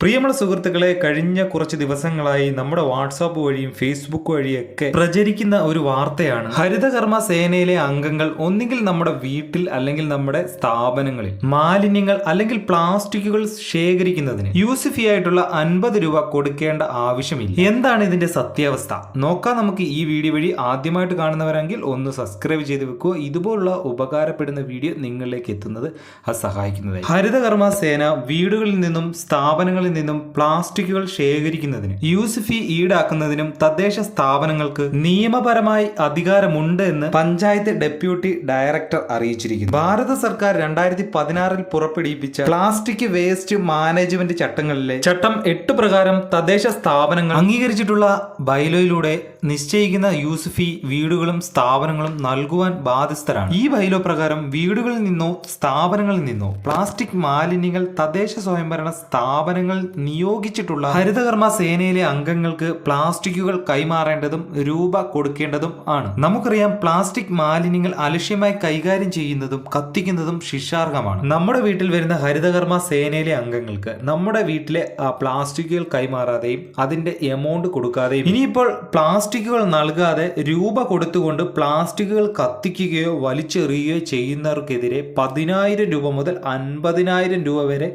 പ്രിയമുള്ള സുഹൃത്തുക്കളെ, കഴിഞ്ഞ കുറച്ച് ദിവസങ്ങളായി നമ്മുടെ വാട്സാപ്പ് വഴിയും ഫേസ്ബുക്ക് വഴിയൊക്കെ പ്രചരിക്കുന്ന ഒരു വാർത്തയാണ്. ഹരിതകർമ്മ സേനയിലെ അംഗങ്ങൾ ഒന്നുകിൽ നമ്മുടെ വീട്ടിൽ അല്ലെങ്കിൽ നമ്മുടെ സ്ഥാപനങ്ങളിൽ മാലിന്യങ്ങൾ അല്ലെങ്കിൽ പ്ലാസ്റ്റിക്കുകൾ ശേഖരിക്കുന്നതിന് യൂസഫി ആയിട്ടുള്ള 50 രൂപ കൊടുക്കേണ്ട ആവശ്യമില്ല. എന്താണ് ഇതിന്റെ സത്യാവസ്ഥ നോക്കാം നമുക്ക് ഈ വീഡിയോ വഴി. ആദ്യമായിട്ട് കാണുന്നവരെങ്കിൽ ഒന്ന് സബ്സ്ക്രൈബ് ചെയ്ത് വെക്കുക. ഇതുപോലുള്ള ഉപകാരപ്പെടുന്ന വീഡിയോ നിങ്ങളിലേക്ക് എത്തുന്നത് അത് സഹായിക്കുന്നതായി. ഹരിതകർമ്മ സേന വീടുകളിൽ നിന്നും സ്ഥാപനങ്ങളിൽ നിന്നും പ്ലാസ്റ്റിക്കുകൾ ശേഖരിക്കുന്നതിന് യൂസഫി ഈടാക്കുന്നതിനും തദ്ദേശ സ്ഥാപനങ്ങൾക്ക് നിയമപരമായി അധികാരമുണ്ട് എന്ന് പഞ്ചായത്ത് ഡെപ്യൂട്ടി ഡയറക്ടർ അറിയിച്ചിരിക്കുന്നു. ഭാരത സർക്കാർ 2016 പുറപ്പെടുവിപ്പിച്ച പ്ലാസ്റ്റിക് വേസ്റ്റ് മാനേജ്മെന്റ് ചട്ടങ്ങളിലെ ചട്ടം 8 പ്രകാരം തദ്ദേശ സ്ഥാപനങ്ങൾ അംഗീകരിച്ചിട്ടുള്ള ബൈലോയിലൂടെ നിശ്ചയിക്കുന്ന യൂസഫി വീടുകളും സ്ഥാപനങ്ങളും നൽകുവാൻ ബാധ്യസ്ഥരാണ്. ഈ ബൈലോ പ്രകാരം വീടുകളിൽ നിന്നോ സ്ഥാപനങ്ങളിൽ നിന്നോ പ്ലാസ്റ്റിക് മാലിന്യങ്ങൾ തദ്ദേശ സ്വയംഭരണ സ്ഥാപനങ്ങൾ നിയോഗിച്ചിട്ടുള്ള ഹരിതകർമ്മ സേനയിലെ അംഗങ്ങൾക്ക് പ്ലാസ്റ്റിക്കുകൾ കൈമാറേണ്ടതും രൂപ കൊടുക്കേണ്ടതും ആണ്. നമുക്കറിയാം, പ്ലാസ്റ്റിക് മാലിന്യങ്ങൾ അലക്ഷ്യമായി കൈകാര്യം ചെയ്യുന്നതും കത്തിക്കുന്നതും ശിക്ഷാർഹമാണ്. നമ്മുടെ വീട്ടിൽ വരുന്ന ഹരിതകർമ്മ സേനയിലെ അംഗങ്ങൾക്ക് നമ്മുടെ വീട്ടിലെ ആ പ്ലാസ്റ്റിക്കുകൾ കൈമാറാതെയും അതിന്റെ എമൗണ്ട് കൊടുക്കാതെയും ഇനിയിപ്പോൾ പ്ലാസ്റ്റിക്കുകൾ നൽകാതെ രൂപ കൊടുത്തുകൊണ്ട് പ്ലാസ്റ്റിക്കുകൾ കത്തിക്കുകയോ വലിച്ചെറിയുകയോ ചെയ്യുന്നവർക്കെതിരെ 10,000 രൂപ മുതൽ 50,000 രൂപ വരെ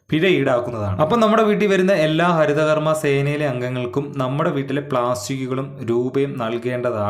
പിഴ ഈടാക്കുന്നതാണ്. അപ്പം നമ്മുടെ വീട്ടിൽ വരുന്ന എല്ലാ ഹരിതകർമ്മ സേനയിലെ അംഗങ്ങൾക്കും നമ്മുടെ വീട്ടിലെ പ്ലാസ്റ്റിക്കുകളും രൂപയും നൽകേണ്ടതാണ്.